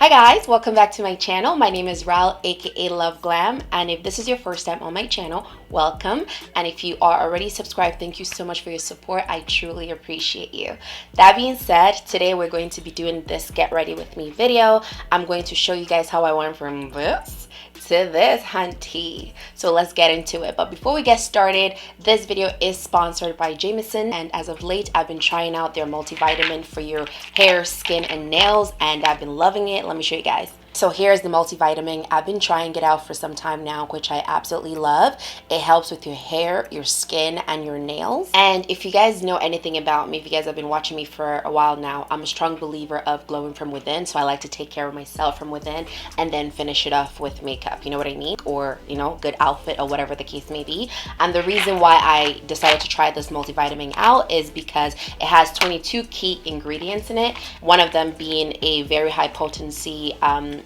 Hi guys, welcome back to my channel. My name is Ral, aka Love Glam, and if this is your first time on my channel, welcome. And if you are already subscribed, thank you so much for your support. I truly appreciate you. That being said, today we're going to be doing this get ready with me video. I'm going to show you guys how I went from this to this hunty. So let's get into it. But before we get started, this video is sponsored by Jameson, and as of late I've been trying out their multivitamin for your hair, skin, and nails, and I've been loving it. Let me show you guys. So here's the multivitamin. I've been trying it out for some time now, which I absolutely love. It helps with your hair, your skin, and your nails. And if you guys know anything about me, if you guys have been watching me for a while now, I'm a strong believer of glowing from within. So I like to take care of myself from within and then finish it off with makeup. You know what I mean? Or, you know, good outfit or whatever the case may be. And the reason why I decided to try this multivitamin out is because it has 22 key ingredients in it. One of them being a very high potency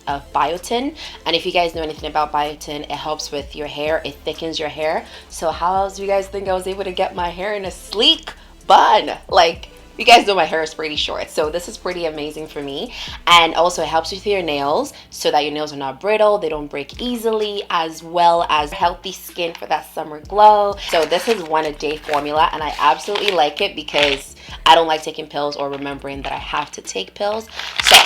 of biotin. And if you guys know anything about biotin, it helps with your hair, it thickens your hair. So how else do you guys think I was able to get my hair in a sleek bun? Like, you guys know my hair is pretty short, so this is pretty amazing for me. And also it helps with your nails so that your nails are not brittle, they don't break easily, as well as healthy skin for that summer glow. So this is one a day formula, and I absolutely like it because I don't like taking pills or remembering that I have to take pills. So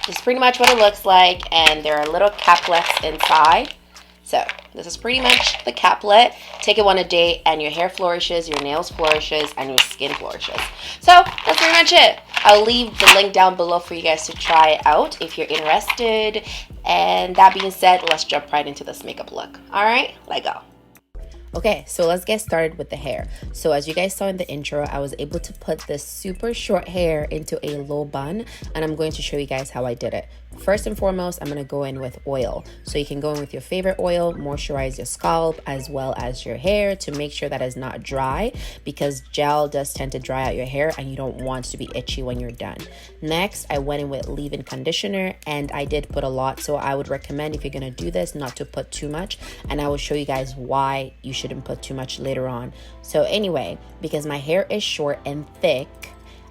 this is pretty much what it looks like, and there are little caplets inside. So this is pretty much the caplet. Take it one a day and your hair flourishes, your nails flourishes, and your skin flourishes. So that's pretty much it. I'll leave the link down below for you guys to try it out if you're interested. And that being said, let's jump right into this makeup look. All right, let's go. Okay, so let's get started with the hair. So as you guys saw in the intro, I was able to put this super short hair into a low bun, and I'm going to show you guys how I did it. First and foremost, I'm going to go in with oil. So you can go in with your favorite oil, moisturize your scalp as well as your hair to make sure that it's not dry, because gel does tend to dry out your hair and you don't want to be itchy when you're done. Next, I went in with leave-in conditioner, and I did put a lot, so I would recommend, if you're going to do this, not to put too much, and I will show you guys why you shouldn't put too much later on. So anyway, because my hair is short and thick,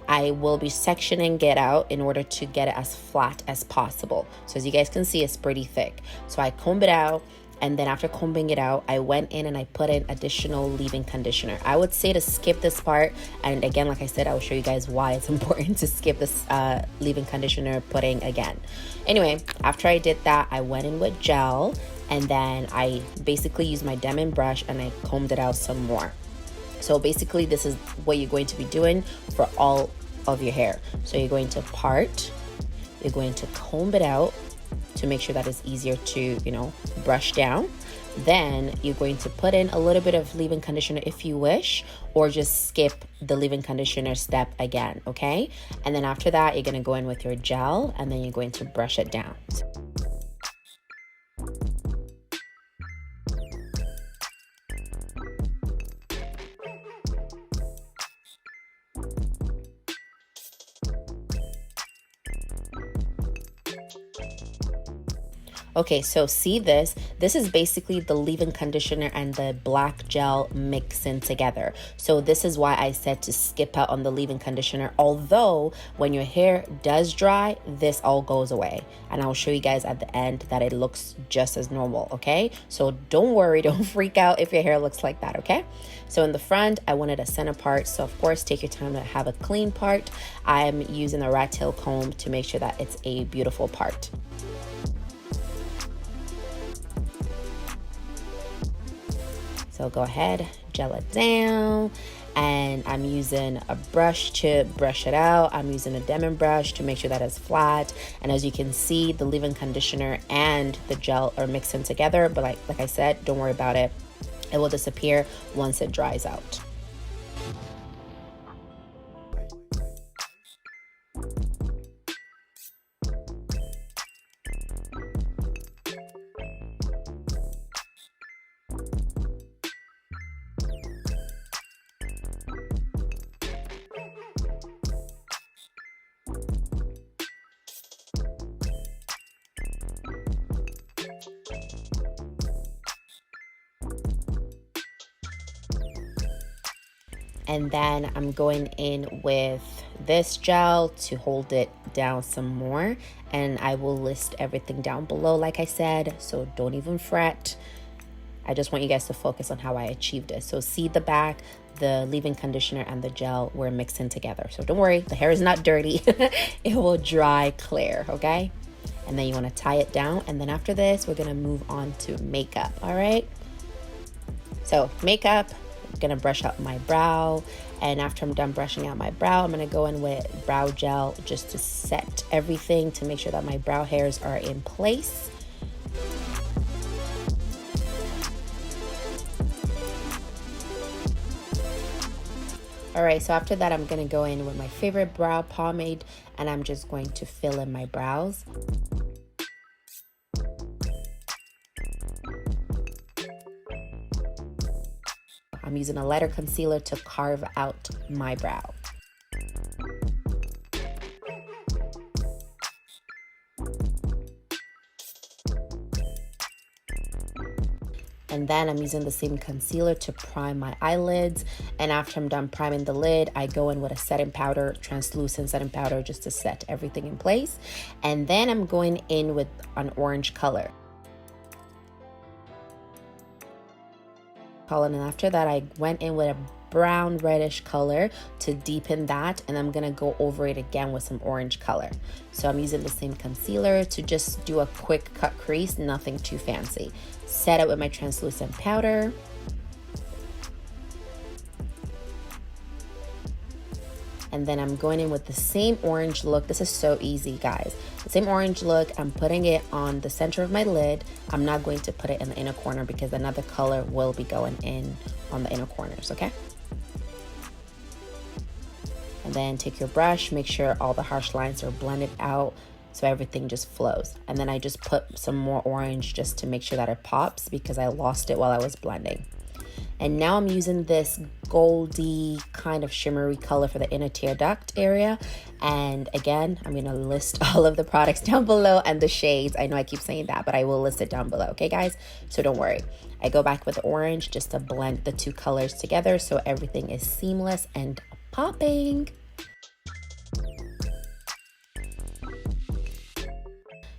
I will be sectioning it out in order to get it as flat as possible. So as you guys can see, it's pretty thick. So I comb it out, and then after combing it out, I went in and I put in additional leave-in conditioner. I would say to skip this part, and again, like I said, I will show you guys why it's important to skip this leave-in conditioner putting again. Anyway, after I did that, I went in with gel, and then I basically used my diamond brush and I combed it out some more. So basically, this is what you're going to be doing for all of your hair. So you're going to part, you're going to comb it out to make sure that it's easier to, you know, brush down. Then you're going to put in a little bit of leave-in conditioner if you wish, or just skip the leave-in conditioner step again, okay? And then after that, you're going to go in with your gel, and then you're going to brush it down. Okay, so see this is basically the leave-in conditioner and the black gel mixing together. So this is why I said to skip out on the leave-in conditioner, although when your hair does dry, this all goes away. And I'll show you guys at the end that it looks just as normal, okay? So don't worry, don't freak out if your hair looks like that, okay? So in the front, I wanted a center part, so of course take your time to have a clean part. I'm using a rat tail comb to make sure that it's a beautiful part. So go ahead, gel it down, and I'm using a brush to brush it out. I'm using a diamond brush to make sure that it's flat. And as you can see, the leave-in conditioner and the gel are mixing together, but like I said, don't worry about it. It will disappear once it dries out. And then I'm going in with this gel to hold it it down some more, and I will list everything down below like I said, so don't even fret. I just want you guys to focus on how I achieved it. So see the back, the leave-in conditioner and the gel were mixing together. So don't worry, the hair is not dirty. It will dry clear, okay? And then you want to tie it down. And then after this, we're going to move on to makeup, all right? So makeup, I'm going to brush out my brow. And after I'm done brushing out my brow, I'm going to go in with brow gel just to set everything to make sure that my brow hairs are in place. All right, so after that, I'm gonna go in with my favorite brow pomade and I'm just going to fill in my brows. I'm using a lighter concealer to carve out my brow. And then I'm using the same concealer to prime my eyelids. And after I'm done priming the lid, I go in with a setting powder, translucent setting powder, just to set everything in place. And then I'm going in with an orange color. And after that, I went in with a brown reddish color to deepen that, and I'm gonna go over it again with some orange color. So I'm using the same concealer to just do a quick cut crease, nothing too fancy. Set it with my translucent powder. And then I'm going in with the same orange look. This is so easy, guys. The same orange look, I'm putting it on the center of my lid. I'm not going to put it in the inner corner because another color will be going in on the inner corners, okay? And then take your brush, make sure all the harsh lines are blended out so everything just flows. And then I just put some more orange just to make sure that it pops because I lost it while I was blending. And now I'm using this goldy kind of shimmery color for the inner tear duct area. And again, I'm gonna list all of the products down below and the shades. I know I keep saying that, but I will list it down below, okay guys? So don't worry. I go back with the orange just to blend the two colors together so everything is seamless and popping.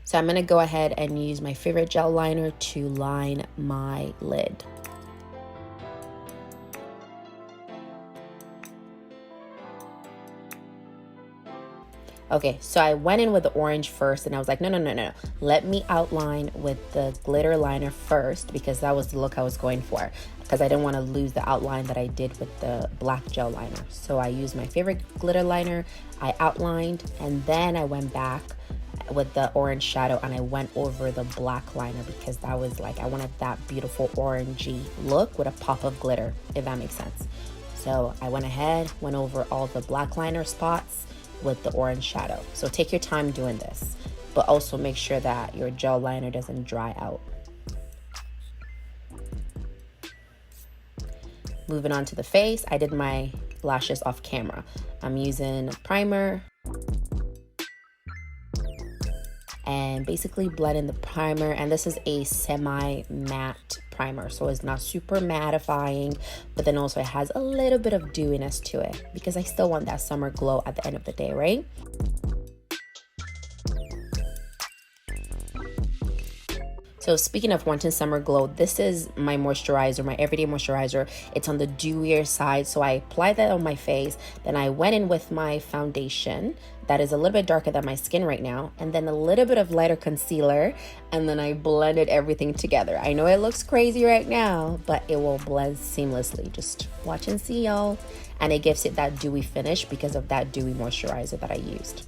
So I'm gonna go ahead and use my favorite gel liner to line my lid. Okay, so I went in with the orange first and I was like, no. Let me outline with the glitter liner first because that was the look I was going for because I didn't want to lose the outline that I did with the black gel liner. So I used my favorite glitter liner, I outlined, and then I went back with the orange shadow and I went over the black liner because that was like, I wanted that beautiful orangey look with a pop of glitter, if that makes sense. So I went ahead, went over all the black liner spots with the orange shadow. So take your time doing this, but also make sure that your gel liner doesn't dry out. Moving on to the face, I did my lashes off camera. I'm using primer and basically blending the primer, and this is a semi-matte primer, so it's not super mattifying, but then also it has a little bit of dewiness to it because I still want that summer glow at the end of the day, right? So speaking of wanting summer glow, this is my moisturizer, my everyday moisturizer. It's on the dewier side, so I applied that on my face. Then I went in with my foundation that is a little bit darker than my skin right now, and then a little bit of lighter concealer, and then I blended everything together. I know it looks crazy right now, but it will blend seamlessly. Just watch and see, y'all. And it gives it that dewy finish because of that dewy moisturizer that I used.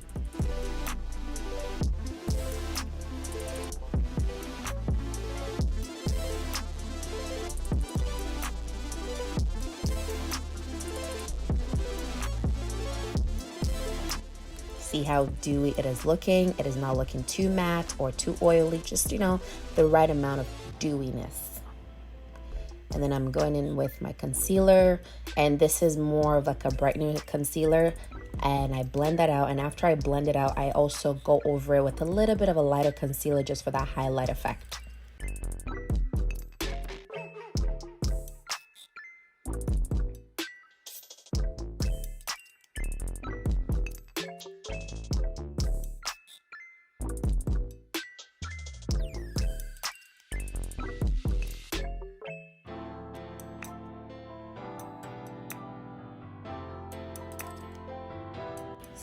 See how dewy it is looking. It is not looking too matte or too oily, just, you know, the right amount of dewiness. And then I'm going in with my concealer, and this is more of like a brightening concealer, and I blend that out. And after I blend it out, I also go over it with a little bit of a lighter concealer just for that highlight effect.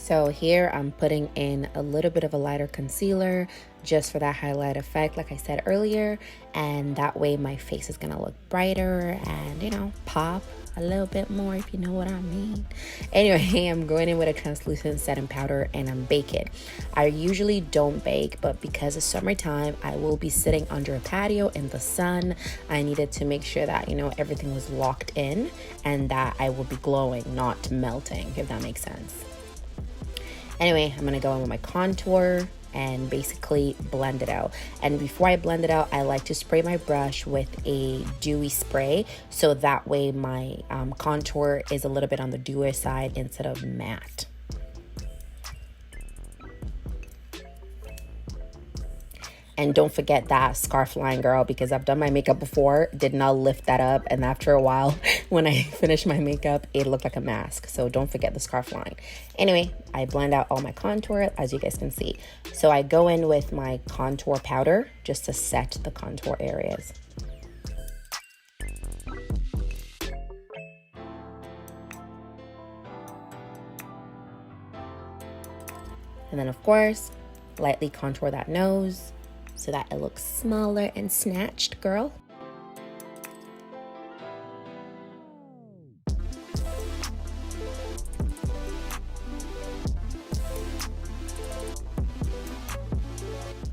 So here I'm putting in a little bit of a lighter concealer just for that highlight effect, like I said earlier, and that way my face is gonna look brighter and, you know, pop a little bit more, if you know what I mean. Anyway, I'm going in with a translucent setting powder and I'm baking. I usually don't bake, but because it's summertime, I will be sitting under a patio in the sun. I needed to make sure that, you know, everything was locked in and that I will be glowing, not melting, if that makes sense. Anyway, I'm gonna go in with my contour and basically blend it out. And before I blend it out, I like to spray my brush with a dewy spray, so that way my contour is a little bit on the dewy side instead of matte. And don't forget that scarf line, girl, because I've done my makeup before, did not lift that up, and after a while when I finished my makeup, it looked like a mask. So don't forget the scarf line. Anyway, I blend out all my contour, as you guys can see. So I go in with my contour powder just to set the contour areas. And then of course, lightly contour that nose so that it looks smaller and snatched, girl.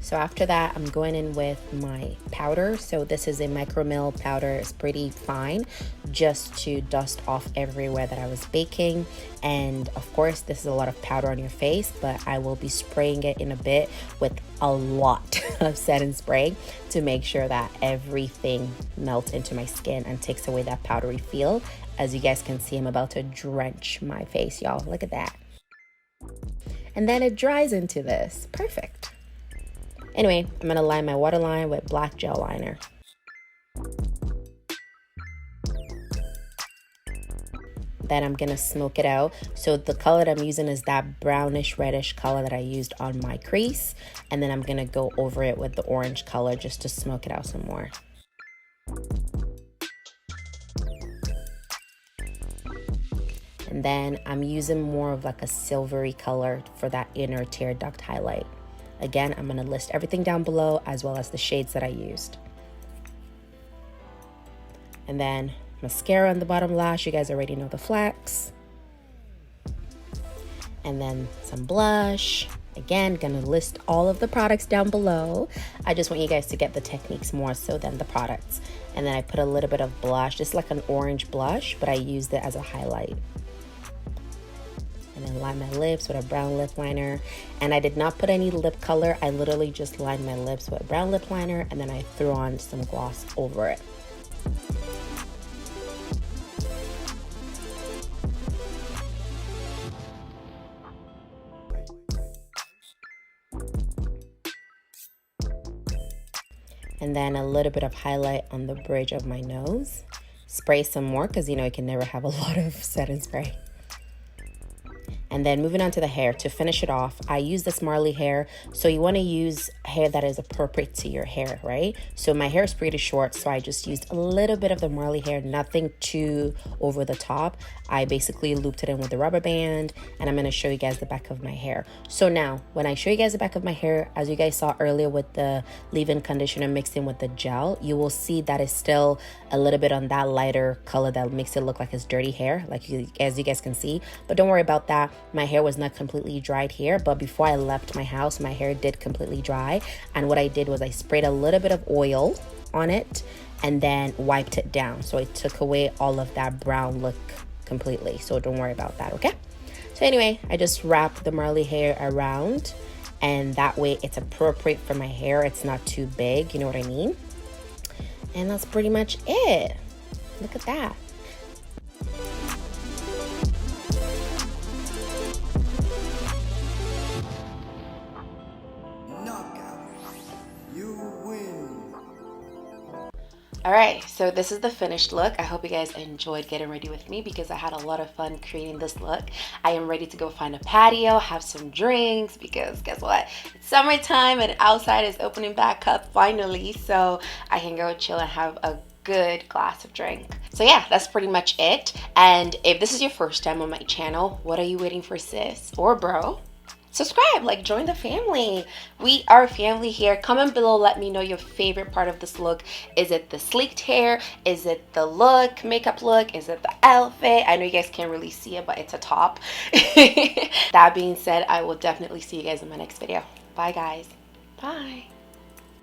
So after that, I'm going in with my powder. So this is a micro mill powder. It's pretty fine, just to dust off everywhere that I was baking. And of course, this is a lot of powder on your face, but I will be spraying it in a bit with a lot of setting spray to make sure that everything melts into my skin and takes away that powdery feel. As you guys can see, I'm about to drench my face, y'all. Look at that. And then it dries into this. Perfect. Anyway, I'm gonna line my waterline with black gel liner. Then I'm gonna smoke it out. So the color that I'm using is that brownish reddish color that I used on my crease. And then I'm gonna go over it with the orange color just to smoke it out some more. And then I'm using more of like a silvery color for that inner tear duct highlight. Again, I'm gonna list everything down below as well as the shades that I used. And then mascara on the bottom lash, you guys already know the flex. And then some blush. Again, gonna list all of the products down below. I just want you guys to get the techniques more so than the products. And then I put a little bit of blush, just like an orange blush, but I used it as a highlight. And then line my lips with a brown lip liner. And I did not put any lip color. I literally just lined my lips with a brown lip liner and then I threw on some gloss over it. And then a little bit of highlight on the bridge of my nose. Spray some more because you know you can never have a lot of setting spray. And then moving on to the hair, to finish it off, I use this Marley hair. So you want to use hair that is appropriate to your hair, right? So my hair is pretty short, so I just used a little bit of the Marley hair, nothing too over the top. I basically looped it in with the rubber band, and I'm going to show you guys the back of my hair. So now, when I show you guys the back of my hair, as you guys saw earlier with the leave-in conditioner mixed in with the gel, you will see that it's still a little bit on that lighter color that makes it look like it's dirty hair, as you guys can see. But don't worry about that. My hair was not completely dried here, but before I left my house, my hair did completely dry. And what I did was I sprayed a little bit of oil on it and then wiped it down. So it took away all of that brown look completely. So don't worry about that, okay? So anyway, I just wrapped the Marley hair around and that way it's appropriate for my hair. It's not too big, you know what I mean? And that's pretty much it. Look at that. All right, so this is the finished look. I hope you guys enjoyed getting ready with me because I had a lot of fun creating this look. I am ready to go find a patio, have some drinks, because guess what? It's summertime and outside is opening back up finally, so I can go chill and have a good glass of drink. So yeah, that's pretty much it. And if this is your first time on my channel, what are you waiting for, sis or bro? Subscribe, like, join the family. We are family here. Comment below, let me know your favorite part of this look. Is it the sleeked hair? Is it the look, makeup look? Is it the outfit? I know you guys can't really see it, but it's a top. That being said, I will definitely see you guys in my next video. Bye guys. Bye.